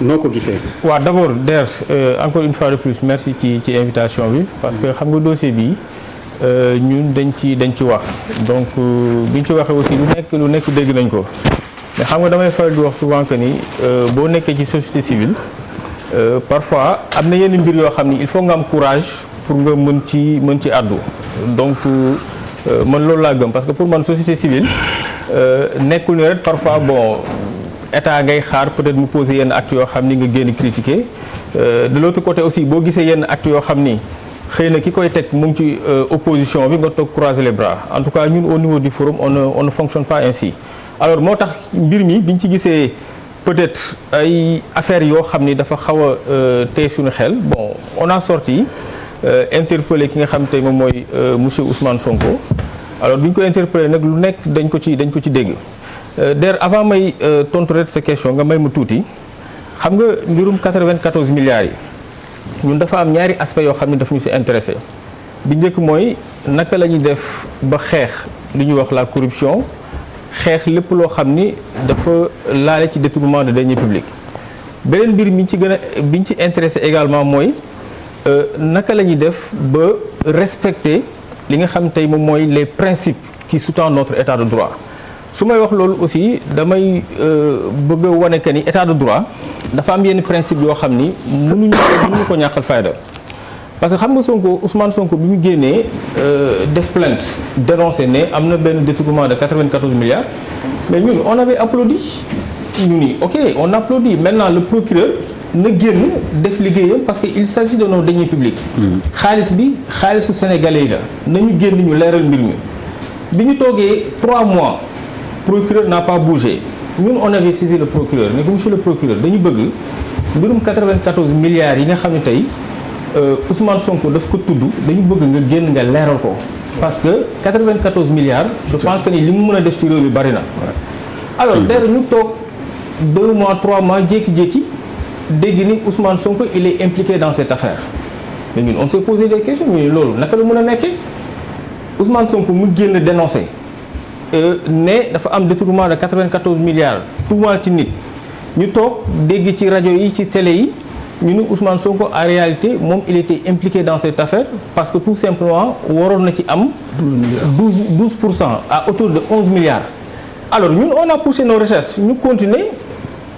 noo ko gisee. waaw d'abord Der encore une fois de plus merci ci invitation bi parce que xam nga dossier bi ñun dañ ci wax donc bi ñu ci waxee aussi lu nekk dégg nañ ko mais xam nga damay faral di wax souvent que ni boo nekkee ci société civile parfois am na yenn mbir yoo xam ni il faut nga am courage pour nga mën ci àddu donc man loolu laa gëm parce que pour man société civile nekkul ni rek parfois bon état ngay xaar peut-être mu poser yenn actes yoo xam ni nga génn critiquer de l'autre côté aussi boo gisee yenn actes yoo xam ni xëy na ki koy teg mu ngi ci opposition bi nga toog croiser les bras en tout cas ñun au niveau du forum on ne fonctionne pas ainsi alors moo tax mbir mi biñ ci gisee peut-être ay affaires yoo xam ni dafa xaw a tey suñu xel bon on a sorti interpellé ki nga xam tey moom mooy monsieur Ousmane Sonko alors bi ñu ko interpellé nag lu nekk dañ ko ci dégg Der avant may tontu rek sa question nga may mu tuuti xam nga mbirum 94 milliards yi ñun dafa am ñaari aspect yoo xam ne daf ñu si intéressé bi njëkk mooy naka la ñuy def ba xeex li ñuy wax la corruption xeex lépp loo xam ni dafa laale ci détournement de deniers publics beneen mbir mi biñ ci intéressé également mooy naka la ñuy def ba respecter li nga xam tey moom mooy les principes qui sous-tendent notre état de droit su may wax loolu aussi damay bëgg a wane que ni état de droit dafa am yenn principe yoo xam ni mënuñu ko ñàkkal fayda parce que xam nga Ousmane Sonko bi mu génnee def plainte dénoncé ne am na benn détournement de 94 milliards mais ñun on avait applaudi ñu ni ok on applaudit maintenant le procureur na génn def liggéeyam parce que il s'agit de nos deniers publics xaalis bi xaalisu sénégalais yi la nañu génn ñu leeral mbir mi bi ñu toogee 3 mois procureur n'a pas bougé ñun on avait saisi le procureur ne ko monsieur le procureur dañu bëgg mbirum 94 milliards yi nga xam ne tey Ousmane Sonko daf ko tudd dañu bëgg nga génn nga leeral ko parce que 94 milliards je pense que ni li mu mën a def ci réew mi bari na alors d'ailleurs ñu toog 2 mois 3 mois jékki-jékki dégg ni Ousmane Sonko il est impliqué dans cette affaire mais ñun on s'est posé des questions mais loolu naka la mën a nekkee Ousmane Sonko mu génn dénoncé ne dafa am détournement de 94 milliards tuumaal ci nit ñu toog dégg ci rajo yi ci télé yi ñu ni Ousmane Sonko en réalité moom il était impliqué dans cette affaire parce que tout simplement waroon na ci am 12% à hauteur de 11 milliards alors ñun on a poussé nos recherches ñu continuer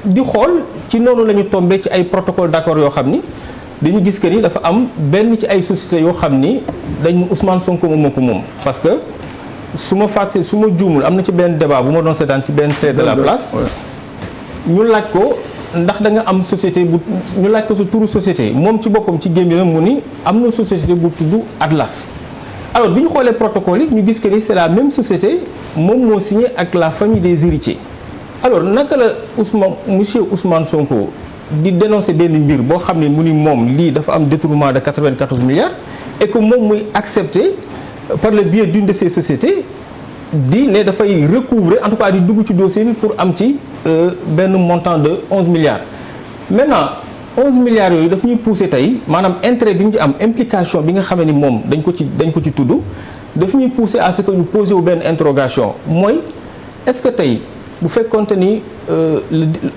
di xool ci noonu la ñu tombé ci ay protocole d'accord yoo xam ni dañu gis que ni dafa am benn ci ay sociétés yoo xam ni dañ Ousmane Sonko moom moo ko moom parce que su ma juumul am na ci benn débat bu ma doon seetaan ci benn télé de la place ñu laaj ko ndax da nga am société ñu laaj ko sa turu société moom ci boppam ci gémmiñam mu ni am na société bu tudd Atlas alors bi ñu xoolee protocole yi ñu gis que ni c'est la même société moom moo signé ak la famille des héritiers alors naka la monsieur Ousmane Sonko di dénoncer benn mbir boo xam ne mu ni moom lii dafa am détournement de 94 milliards et que moom muy accepter par le biais d'une de ces sociétés di ne dafay recouvrer en tout cas di dugg ci dossier bi pour am ci benn montant de 11 milliards maintenant 11 milliards yooyu daf ñuy pousser tey maanaam intérêt bi ñu ci am implication bi nga xam ni moom dañ ko ci tudd daf ñuy pousser à ce que ñu poser wu benn interrogation mooy est-ce que tey bu fekkonte ni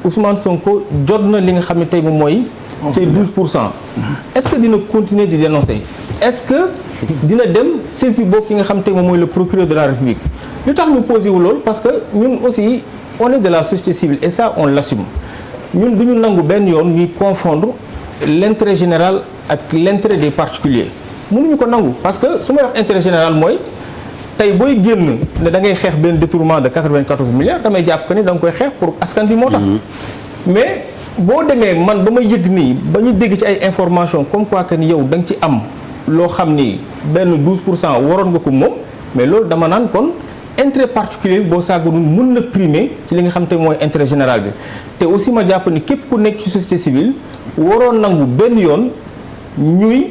Ousmane Sonko jot na li nga xam ne tey moom mooy c'est 12% est-ce que dina continuer di dénoncer est-ce que dina dem saisir boobu ki nga xam tey moom mooy le procureur de la République lu tax ñu posé wu loolu parce que ñun aussi on est de la société civile et ça on l'assume ñun du ñu nangu benn yoon ñuy confondre l'intérêt général ak l'intérêt des particuliers mënuñu ko nangu parce que su may wax intérêt général mooy tey booy génn ne da ngay xeex benn détournement de 94 milliards damay jàpp que ni da nga koy xeex pour askan bi moo tax mais boo demee man ba ma yëg nii ba ñu dégg ci ay informations comme quoi que ni yow da nga ci am loo xam ni benn 12% waroon nga ko moom mais loolu dama naan kon intérêt particulier boo sàgganul mun na primer ci li nga xam te mooy intérêt général bi te aussi ma jàpp ni képp ku nekk ci société civile waroon nangu benn yoon ñuy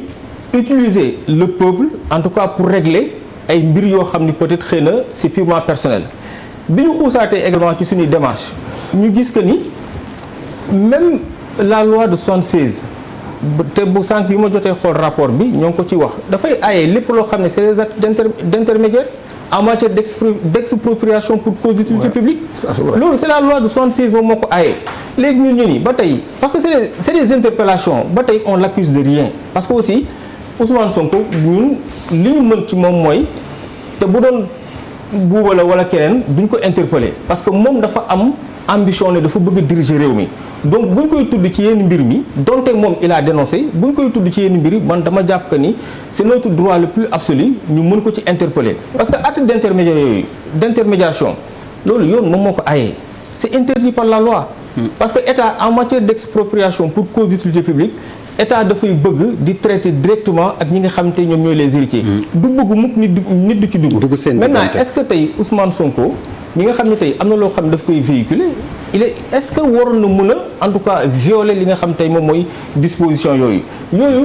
utiliser le peuple en tout cas pour régler ay mbir yoo xam ni peut-être xëy na c'est purement personnel bi ñu xuusaatee également ci suñuy démarche ñu gis que ni même la loi de 76 te bu sànq bi ma jotee xool rapport bi ñoo ngi ko ci wax dafay aaye lépp loo xam ne c'est des actes d'intermédiaire en matière d'expropriation pour cause d'utilité publique. loolu c'est la loi de 76 moom moo ko aaye. léegi ñun nii ba tey parce que c'est des interpellations ba tey on l'accuse de rien parce que aussi Ousmane Sonko ñun li ñu mën ci moom mooy te bu doon buuba la wala keneen duñ ko interpeller parce que moom dafa am ambition ne dafa bëgg a diriger réew mi donc buñ koy tudd ci yenn mbir mi donte moom il a dénoncé buñ koy tudd ci yenn mbir man dama jàpp que ni c'est notre droit le plus absolu ñu mën ko ci interpeller parce que acte d'intermédiation loolu yoon moom moo ko ayee c'est interdit par la loi parce que état en matière d'expropriation pour cause d'utilité publique état dafay bëgg di traiter directement ak ñi nga xam te ñoom ñooy les héritiers du bëgg mukk nit du ci dugg maintenant est-ce que tey Ousmane Sonko ñi nga xam ne tey am na loo xam ne daf koy véhiculer est-ce que waroon na mën a en tout cas violer li nga xam tey moom mooy disposition yooyu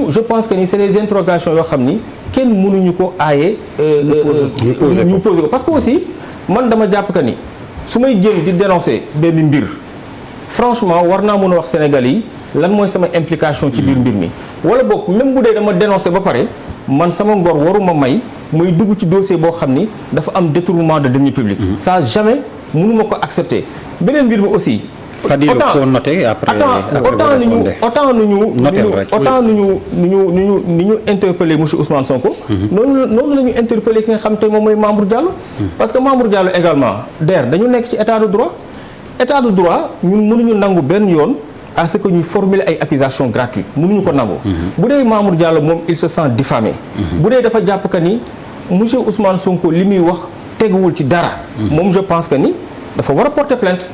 je pense que ni c'est des interrogations yoo xam ni kenn mënuñu ko aaye ñu poser ko parce que aussi man dama jàpp que ni su may génn di dénoncer benn mbir franchement war naa mën a wax Sénégalais yi lan mooy sama implication ci biir mbir mi wala boog même bu dee dama dénoncer ba pare man sama ngor waruma may muy dugg ci dossier boo xam ni dafa am détournement de deniers publics ça jamais mënuma ko accepter beneen mbir mi aussi autant ni ñu interpeller monsieur Ousmane Sonko noonu la ñu interpeller ki nga xam te moom mooy Mamour Diallo parce que Mamour Diallo également dañu nekk ci état de droit ñun mënuñu nangu benn yoon à ce que ñuy formuler ay accusations gratuites mënuñu ko nangu bu dee Mamour Diallo moom il se sent diffamé bu dee dafa jàpp que ni monsieur Ousmane Sonko li muy wax teguwul ci dara moom je pense que ni dafa war a porter plainte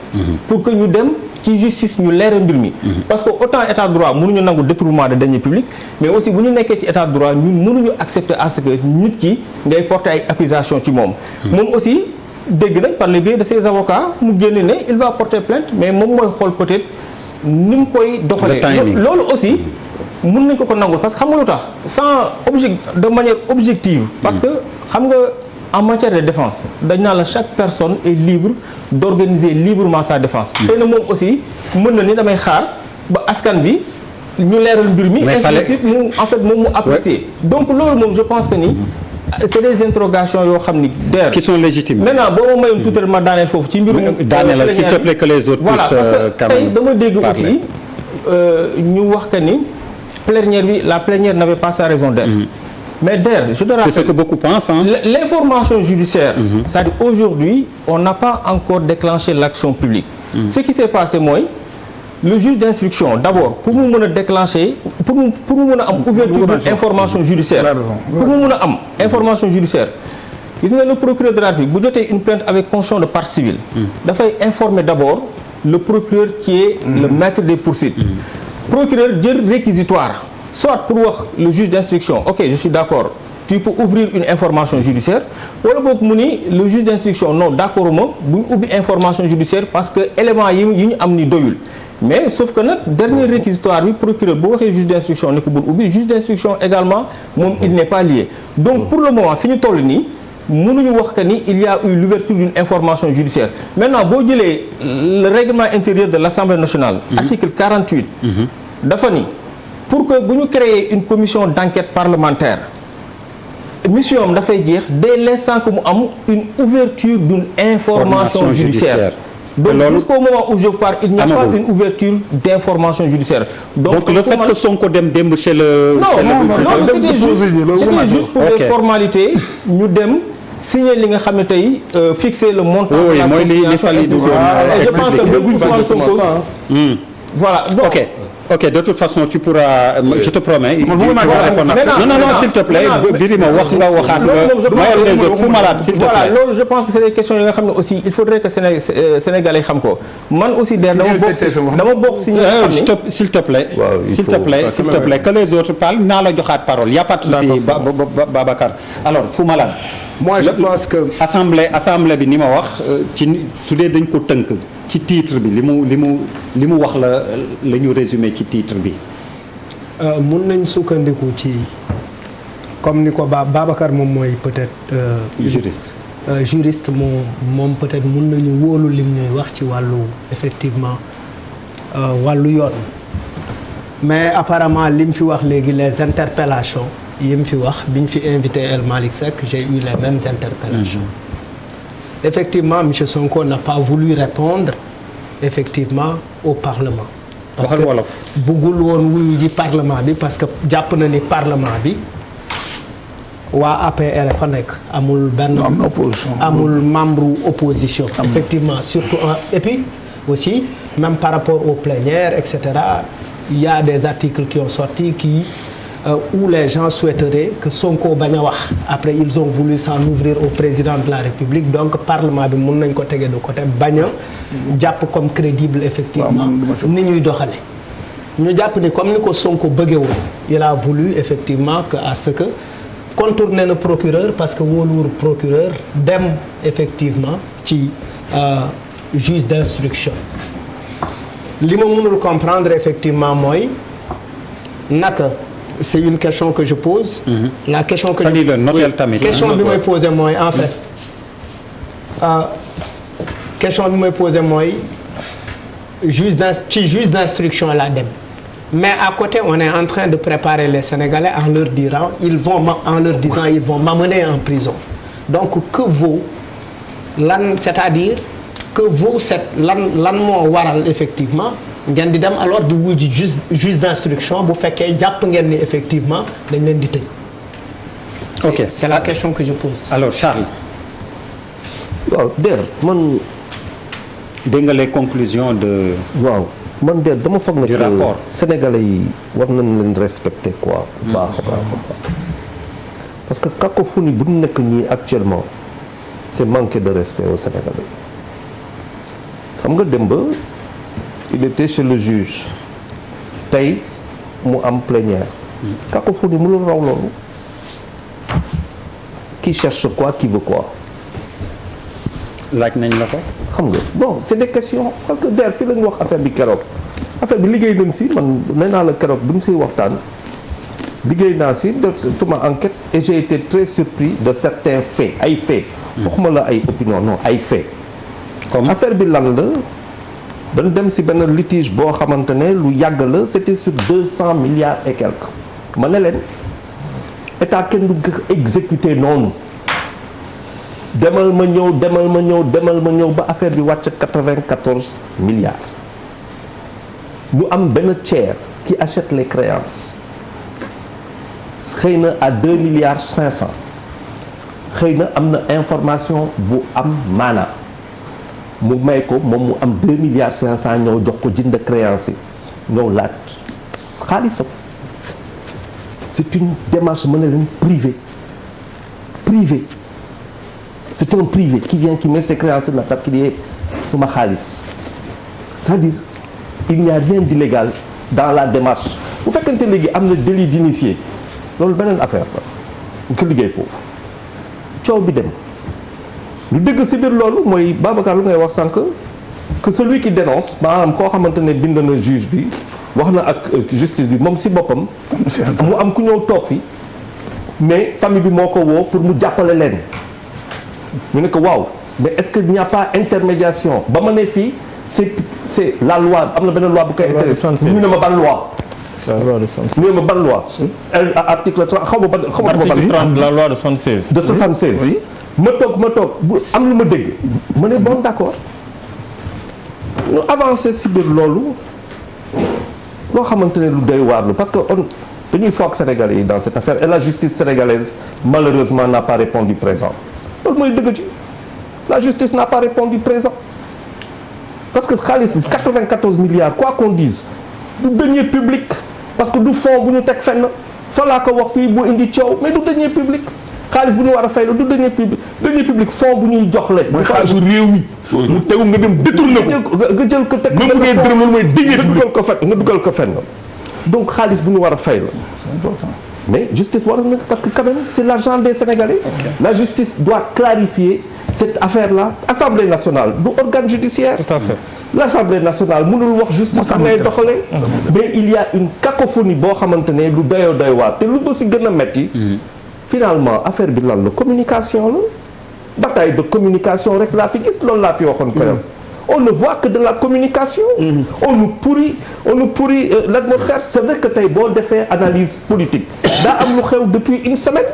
pour que ñu dem ci justice ñu leeral mbir mi parce que autant état de droit mënuñu nangu détournement de deniers publics mais aussi bu ñu nekkee ci état de droit ñun mënuñu accepter à ce que nit ki ngay porter ay accusations ci moom aussi dégg nañ par le biais de ses avocats mu génne ne il va porter plainte mais moom mooy xool peut-être ni mu koy doxalee loolu aussi mën nañ ko nangul parce que xam nga lu tax de manière objective parce que xam nga en matière de défense dañ naa la chaque personne est libre d'organiser librement sa défense xëy na moom aussi mën na ni damay xaar ba askan bi ñu leeral mbir mi ainsi de suite mu en fait moom mu apprécier donc loolu moom je pense que ni c'est des interrogations yoo xam ni qui sont légitimes maintenant boo ma mayoon tuuti ma daaneel foofu ci mbirum daaneel s'il te plaît que les autres voilà parce que tey dama dégg aussi ñu wax que ni la plénière n'avait pas sa raison d'être mais je te rappelle c'est ce que beaucoup pensent l'information judiciaire c'est-à-dire aujourd'hui on n'a pas encore déclenché l'action publique ce qui s'est passé mooy le juge d'instruction d'abord pour mu mën a déclencher pour mu mën a am ouverture d'information judiciaire pour mu mën a am information judiciaire gis nga le procureur de la République bu jotee une plainte avec constitution de partie civile dafay informer d'abord le procureur qui est le maître des poursuites procureur jël réquisitoire soit pour wax le juge d'instruction ok je suis d'accord tu peux ouvrir une information judiciaire wala boog mu ni le juge d'instruction non d'accord ma bu ñu ubbi information judiciaire parce que éléments yi ñu am ni doyul mais sauf que nag dernier réquisitoire bi procureur bu waxee juge d'instruction ne ko bul ubbi juge d'instruction également moom il n'est pas lié donc pour le moment fi ñu toll nii mënuñu wax que ni il y a eu l'ouverture d'une information judiciaire maintenant boo jëlee le règlement intérieur de l'Assemblée nationale article 48 dafa ni pour que bu ñu créer une commission d'enquête parlementaire mission am dafay jeex dès l'instant que mu am une ouverture d'une information judiciaire donc jusqu'au moment où je parle il n'y a pas une ouverture d'information judiciaire donc le fait que Sonko dem démb chez le c'était juste pour des formalités ñu dem signer li nga xam ne tey fixer le montant de la conciliation et je pense que même Ousmane Sonko voilà ok de toute façon tu pourras je te promets non s'il te plaît Birima wax nga waxaat mayal les autres fu malade s'il te plaît voilà loolu je pense que c'est des questions yi nga xam ne aussi il faudrait que Sénégalais xam ko man aussi dama bokk si s'il te plaît que les autres parlent naa la joxaat parole y a pas de souci Babacar alors fu malade moi je pense que assemblée bi ni ma wax ci su dee dañ ko tënk ci titre bi li mu wax la ñu résumé ci titre bi mun nañ sukkandiku ci comme ni ko Babacar moom mooy peut-être juriste moom peut-être mun nañu wóolu lim ñuy wax ci wàllu effectivement wàllu yoon mais apparemment lim fi wax léegi les interpellations yi mu fi wax bi ñu fi invité El Malick Seck j'ai eu les mêmes interpellations effectivement M. Sonko n'a pas voulu répondre effectivement au Parlement. parce que bëggul woon wuyu ji Parlement bi parce que jàpp na ni Parlement bi waa APR fa nekk amul benn amul membre opposition effectivement surtout et puis aussi même par rapport aux plénières etc. il y a des articles qui ont sorti où les gens souhaiteraient que Sonko bañ a wax après ils ont voulu s'en ouvrir au président de la République donc Parlement bi mun nañ ko tege de côté bañ a jàpp comme crédible effectivement ni ñuy doxale ñu jàpp ni comme ni ko Sonko bëggee woon il a voulu effectivement que à ce que contourner le procureur parce que wóoluwul procureur dem effectivement ci juge d'instruction li ma mënul comprendre effectivement mooy naka c'est une question que je pose. La question que question bi may poser mooy en fait question bi may poser mooy juge d'instruction la dem mais à côté on est en train de préparer les Sénégalais en leur disant ils vont m'amener en prison donc que vaut lan c'est-à-dire que vaut lan moo waral effectivement ngeen di dem alors di wuy ji juge d'instruction bu fekkee jàpp ngeen ni effectivement dañ leen di tëj. ok c'est la question que je pose. alors Charles. waaw Der man. dégg nga les conclusions de. waaw man Der dama foog na. du rapport Sénégalais yi war nañ leen respecter quoi. baax a baax parce que cacophonie bu ñu nekk nii actuellement c'est manquer de respect aux Sénégalais xam nga dem ba. il était chez le juge tey mu am plénière cacophonie mu la raw loolu qui cherche quoi qui veut quoi laaj nañ la ko xam nga bon c'est des questions parce que Der fii la ñu wax affaire bi keroog affaire bi liggéey nañ si man nee naa la keroog bi mu siy waxtaan liggéey naa si de suma enquête et j'ai été très surpris de certains faits ay faits waxuma la ay opinion non ay faits comme affaire bi lan la dañ dem ci benn litige boo xamante ne lu yàgg la c'était sur 200 milliards et quelques ma ne leen état kenn du exécuté noonu demal ma ñëw ba affaire bi wàcc 94 milliards ñu am benn tiers qui achète les créances xëy na à 2 milliards 500 xëy na am na information bu am maana mu may ko moom mu am 2 milliards 500 ñëw jox ko jënd créance yi ñëw laaj xaalisam c'est une démarche mën na leen privée c'est un privé qui vient qui met ses créances sur la table qui dit suma xaalis c'est-à-dire il n'y a rien d'illégal dans la démarche bu fekkente léegi am na délit d'initié loolu beneen affaire la ko liggéey foofu coow bi dem lu dëgg ci biir loolu mooy Babacar lu ngay wax sànq que celui qui dénonce maanaam koo xamante ne bind na juge bi wax na ak justice bi moom ci boppam mu am ku ñëw toog fi mais famille bi moo ko woo pour mu jàppale leen ñu ne ko waaw mais est-ce que il n'y a pas intermédiation ba ma ne fii c'est la loi am na benn loi bu koy intéressé ñu ne ma ban loi ñu ne ma ban loi article 30 xaw ma ban la loi de 76 de 76 oui. ma toog bu am lu ma dégg ma ne bon d'accord ñu avancer ci biir loolu loo xamante ne lu doy waar la parce que dañuy foog Sénégalais yi dans cette affaire et la justice sénégalaise malheureusement n'a pas répondu présent loolu mooy dëgg ci la justice n'a pas répondu présent parce que xaalis 94 milliards quoi qu'on dise du denier public parce que du fonds bu ñu teg fenn fa laa ko wax fii bu indi coow mais du denier public xaalis bu ñu war a fay la du denier public fonds bu ñuy jox la. mooy xaalisu réew mi. mu tegu nga dem détourné ko nga jël ko teg même bu dee dërëm loolu mooy dignité nga dugal ko fenn donc xaalis bu ñu war a fay la. c'est important. mais justice war na parce que quand même c'est l'argent des Sénégalais. Okay. La justice doit clarifier cette affaire-là. Assemblée nationale du organe judiciaire. Tout à fait. L'Assemblée nationale mënul wax justice bi ngay doxalee. mais il y a une cacophonie boo xamante ne lu doy waar te lu ba si gën a metti. finalement affaire bi lan la communication la. bataille de communication rek laa fi gis loolu laa fi waxoon ko yow. on ne voit que de la communication. on nous pourrit l'atmosphère. C'est vrai que tey boo defee analyse politique daa am lu xew depuis une semaine.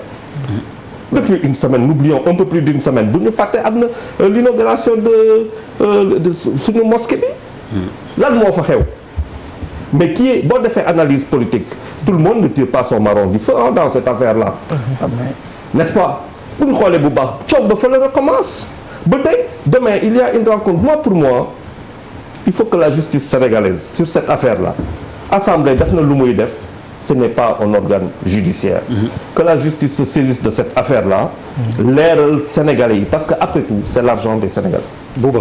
depuis une semaine n'oublions un peu plus d'une semaine bu ñu fàtte am na l'inauguration de suñu mosquée bi lan moo fa xew mais qui est boo defee analyse politique tout le monde ne tire pas son marron du feu dans cette affaire-là n'est-ce pas bu ñu xoolee bu baax coow ba fa la recommence ba tey demain il y a une rencontre pour moi il faut que la justice sénégalaise sur cette affaire-là assemblée def na lu muy def ce n'est pas un organe judiciaire que la justice se saisisse de cette affaire-là leeral Sénégalais yi parce que après tout c'est l'argent des Sénégalais. Bouba